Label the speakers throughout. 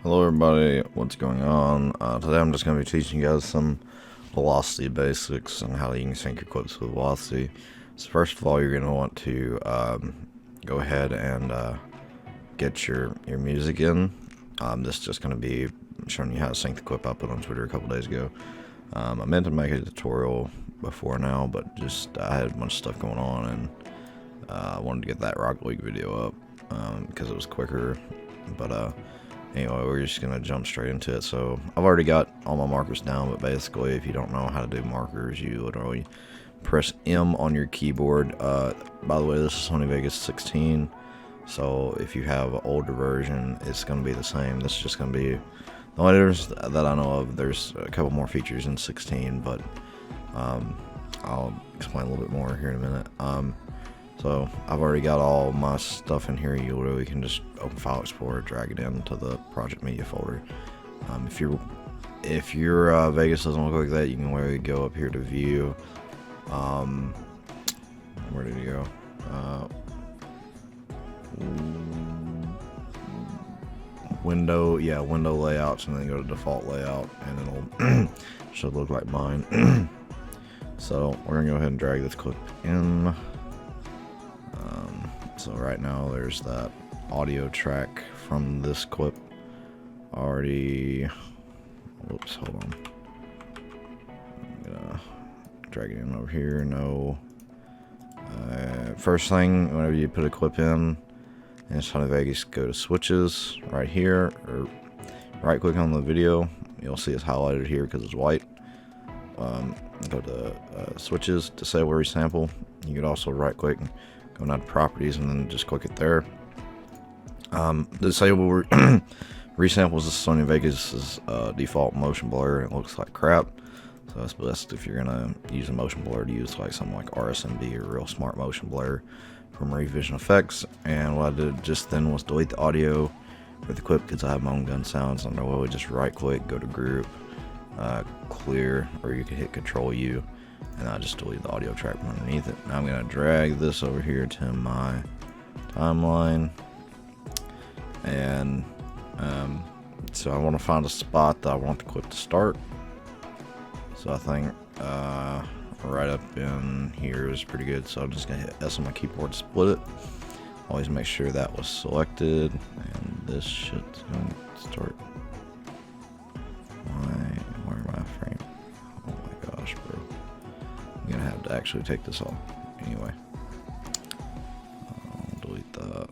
Speaker 1: Hello everybody, what's going on? Today I'm just going to be teaching you guys some velocity basics and how you can sync your clips with velocity. So first of all, you're going to want to go ahead and get your music in. This is just going to be showing you how to sync the clip I put on Twitter a couple days ago. I meant to make a tutorial before now, but just I had a bunch of stuff going on, and I wanted to get that Rocket League video up because it was quicker. But anyway, we're just gonna jump straight into it. So I've already got all my markers down, but basically, if you don't know how to do markers, you literally press M on your keyboard. By the way, this is Sony Vegas 16. So if you have an older version, it's gonna be the same. This is just gonna be the only difference that I know of. There's a couple more features in 16, but I'll explain a little bit more here in a minute. So I've already got all my stuff in here. You literally can just open File Explorer, drag it into the project media folder. If your Vegas doesn't look like that, you can literally go up here to View. Where did you go? Window layouts, and then go to default layout, and it'll should look like mine. So we're gonna go ahead and drag this clip in. So right now there's that audio track from this clip already. Whoops, hold on. I'm gonna drag it in over here. No. First thing, whenever you put a clip in Sony Vegas, go to switches right here, or right click on the video. You'll see it's highlighted here because it's white. Go to switches, disable resample. You could also right click and go down to properties and then just click it there. Disable resample is Sony Vegas' default motion blur. It looks like crap, so it's best if you're gonna use a motion blur to use like something like RSMB or Real Smart Motion Blur from Revision Effects. And what I did just then was delete the audio for the clip because I have my own gun sounds. I'm gonna really just right click, go to group, clear, or you can hit Control U, and I'll just delete the audio track from underneath it. Now I'm gonna drag this over here to my timeline, and so I want to find a spot that I want the clip to start. So I think right up in here is pretty good. So I'm just gonna hit S on my keyboard to split it. Always make sure that was selected, and this shit's gonna start. Where am I frame? Oh my gosh, bro. I'm gonna have to actually take this off. Anyway. Delete that.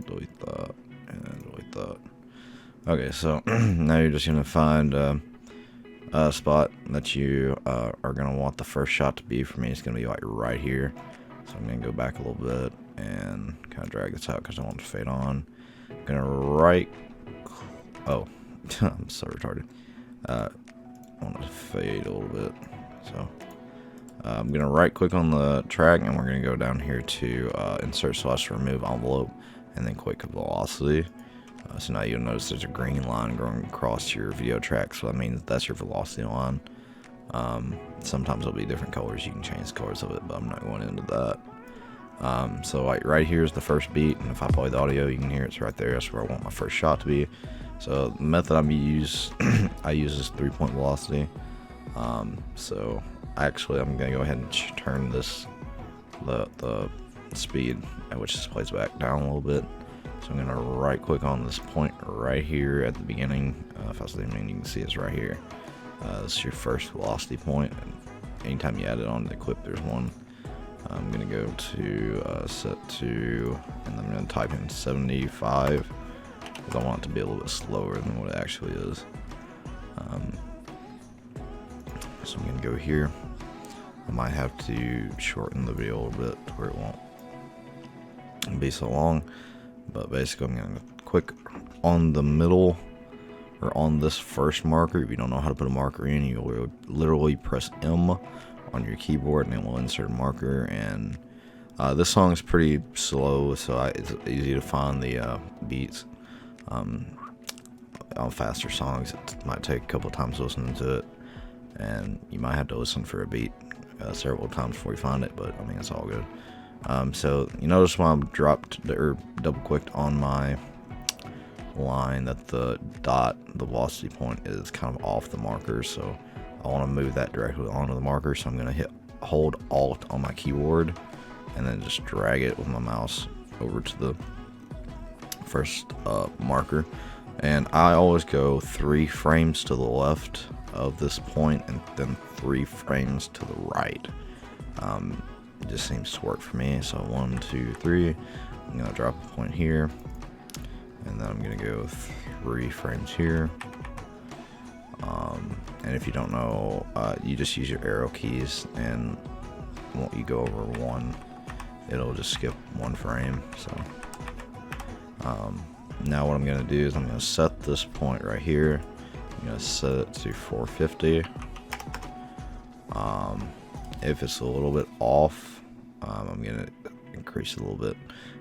Speaker 1: Delete that. And delete that. Okay, so now you're just gonna find a spot that you are gonna want the first shot to be. For me, it's gonna be like right here. So I'm gonna go back a little bit and kind of drag this out because I want it to fade on. I'm gonna oh, I'm so retarded. I want it to fade a little bit. So I'm gonna right click on the track, and we're gonna go down here to insert/remove envelope, and then click velocity. So now you'll notice there's a green line going across your video track, so that means that's your velocity line. Sometimes it'll be different colors. You can change the colors of it, but I'm not going into that. So like right here is the first beat, and if I play the audio, you can hear it's right there. That's where I want my first shot to be. So the method I use is 3-point velocity. So actually I'm gonna go ahead and turn this the speed at which this plays back down a little bit. So I'm gonna right click on this point right here at the beginning. If I zoom in, you can see it's right here. This is your first velocity point, and anytime you add it on the clip, there's one. I'm gonna go to set to, and I'm gonna type in 75 because I want it to be a little bit slower than what it actually is. So I'm gonna go here. I might have to shorten the video a little bit to where it won't be so long, but basically I'm gonna click on the middle, or on this first marker. If you don't know how to put a marker in, you literally press M on your keyboard, and it will insert a marker. And this song is pretty slow, so it's easy to find the beats. On faster songs, it might take a couple times listening to it, and you might have to listen for a beat several times before you find it, but I mean, it's all good. So you notice when I dropped or double clicked on my line that the dot, the velocity point, is kind of off the marker, so I want to move that directly onto the marker. So I'm going to hold Alt on my keyboard and then just drag it with my mouse over to the first marker. And I always go 3 frames to the left of this point and then 3 frames to the right. It just seems to work for me. So 1, 2, 3. I'm gonna drop a point here, and then I'm gonna go 3 frames here. And if you don't know, you just use your arrow keys, and when you go over 1, it'll just skip 1 frame. So now what I'm gonna do is I'm gonna set this point right here. I'm gonna set it to 450. If it's a little bit off, I'm gonna increase it a little bit.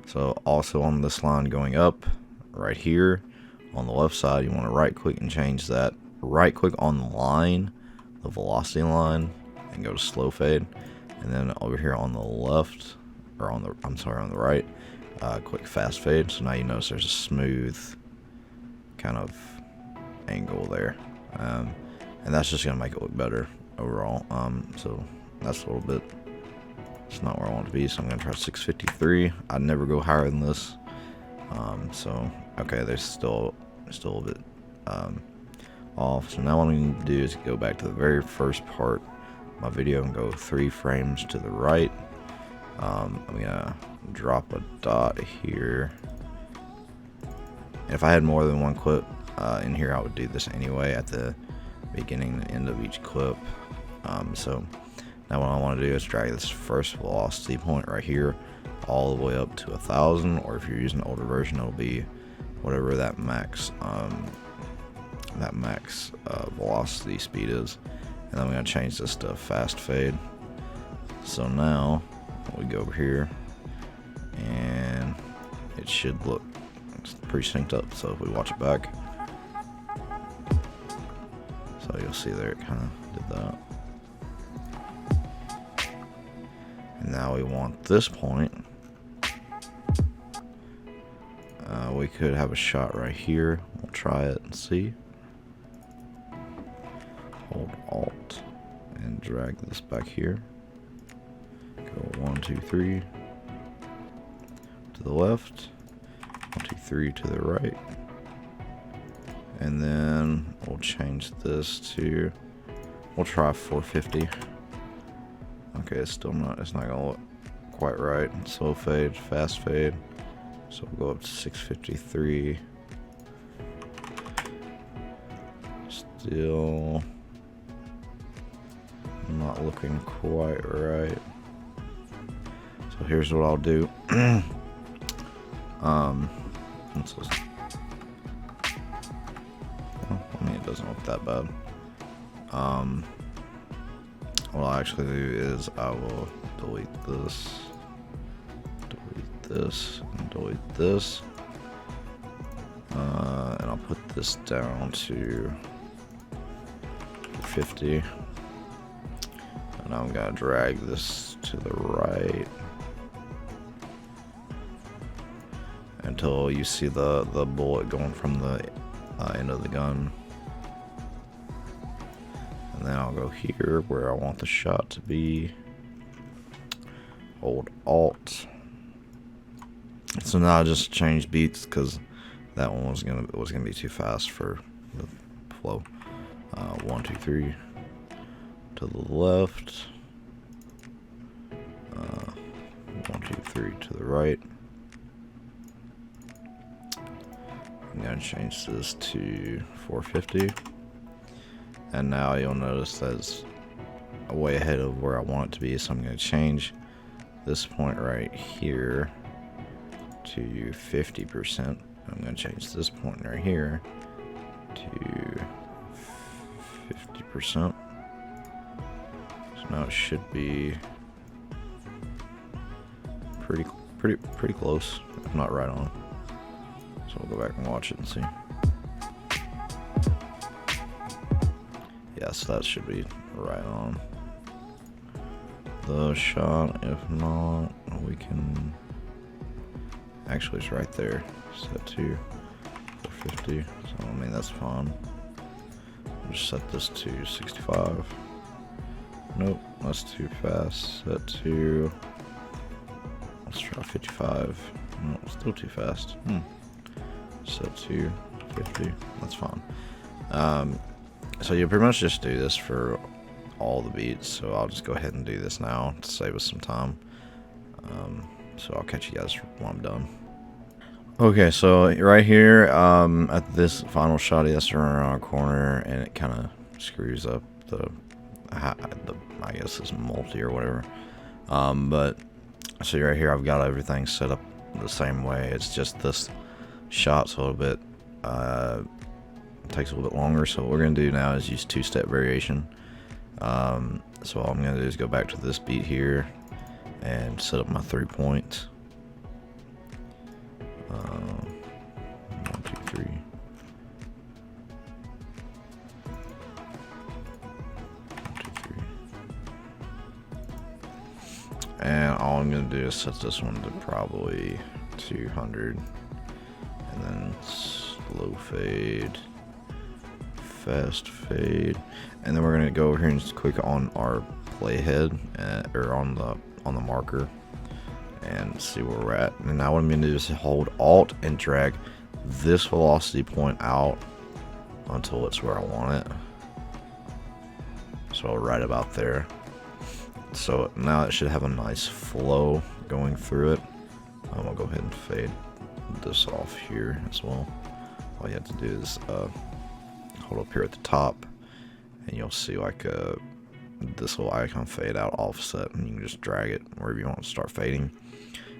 Speaker 1: So also on this line going up right here on the left side, you want to right click and change that. Right click on the line, the velocity line, and go to slow fade. And then over here on the left, or on the right, click fast fade. So now you notice there's a smooth kind of angle there, and that's just gonna make it look better overall. So that's a little bit, it's not where I want to be, so I'm gonna try 653. I'd never go higher than this. So okay, there's still a bit off. So now what I'm gonna do is go back to the very first part of my video and go 3 frames to the right. I'm gonna drop a dot here. And if I had more than one clip in here, I would do this anyway at the beginning and end of each clip. So now what I want to do is drag this first velocity point right here all the way up to 1,000, or if you're using an older version, it'll be whatever that max velocity speed is. And then I'm going to change this to fast fade. So now we go over here and it should look pretty synced up. So if we watch it back, so you'll see there it kind of did that. And now we want this point. We could have a shot right here. We'll try it and see. Hold Alt and drag this back here. Go 1, 2, 3 to the left, 1, 2, 3 to the right, and then we'll change this to, we'll try 450. Okay, it's not gonna look quite right. Slow fade, fast fade. So we'll go up to 653. Still not looking quite right. So here's what I'll do. It doesn't look that bad. What I'll actually do is I will delete this, and delete this, and I'll put this down to 50, and I'm gonna drag this to the right until you see the bullet going from the end of the gun. And then I'll go here where I want the shot to be. Hold Alt. So now I just changed beats because that one was gonna be too fast for the flow. 1, 2, 3 to the left. 1, 2, 3 to the right. I'm gonna change this to 450. And now you'll notice that's way ahead of where I want it to be, so I'm going to change this point right here to 50%. I'm going to change this point right here to 50%. So now it should be pretty close, if not right on. So we'll go back and watch it and see. Yes, that should be right on the shot. If not, we can, actually it's right there, set to 50. So I mean that's fine. Just set this to 65. Nope, that's too fast. Set to, let's try 55. No, still too fast. Set to 50. That's fine. So you pretty much just do this for all the beats. So I'll just go ahead and do this now to save us some time. So I'll catch you guys when I'm done. Okay, so right here, at this final shot, he has to run around a corner, and it kind of screws up the, I guess it's multi or whatever. But so right here, I've got everything set up the same way. It's just this shot's a little bit, takes a little bit longer. So what we're gonna do now is use two-step variation. So all I'm gonna do is go back to this beat here and set up my 3-point. 1, 2, 3. 1, 2, 3. And all I'm gonna do is set this one to probably 200, and then slow fade, fast fade, and then we're gonna go over here and just click on our playhead, or on the marker, and see where we're at. And now what I'm going to do is hold Alt and drag this velocity point out until it's where I want it. So right about there. So now it should have a nice flow going through it. I'll go ahead and fade this off here as well. All you have to do is hold up here at the top, and you'll see like this little icon fade out offset, and you can just drag it wherever you want to start fading.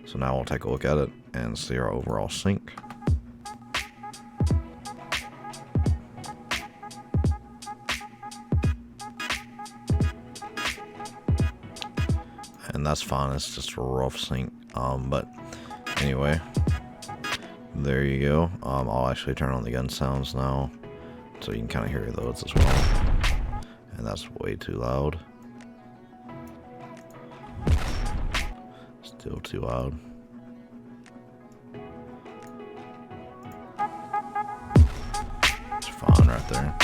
Speaker 1: So now we'll take a look at it and see our overall sync. And that's fine, it's just a rough sync. But anyway, there you go. I'll actually turn on the gun sounds now, so you can kind of hear those as well. And that's way too loud. Still too loud. It's fine right there.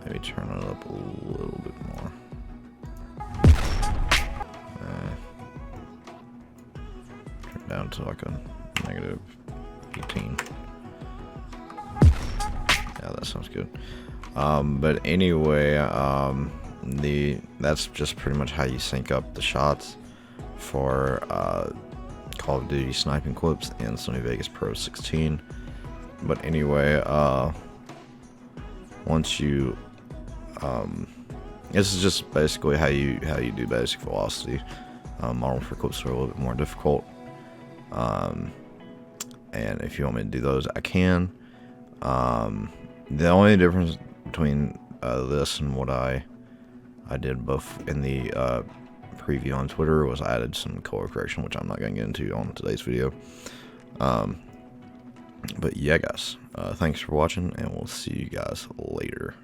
Speaker 1: Maybe turn it up a little bit more. Turn it down to like a negative 18. Yeah, that sounds good. But anyway, that's just pretty much how you sync up the shots for Call of Duty sniping clips in Sony Vegas Pro 16. But anyway, once you this is just basically how you do basic velocity. Model for clips are a little bit more difficult. And if you want me to do those, I can. The only difference between this and what I did both in the preview on Twitter was I added some color correction, which I'm not going to get into on today's video. But yeah, guys, thanks for watching, and we'll see you guys later.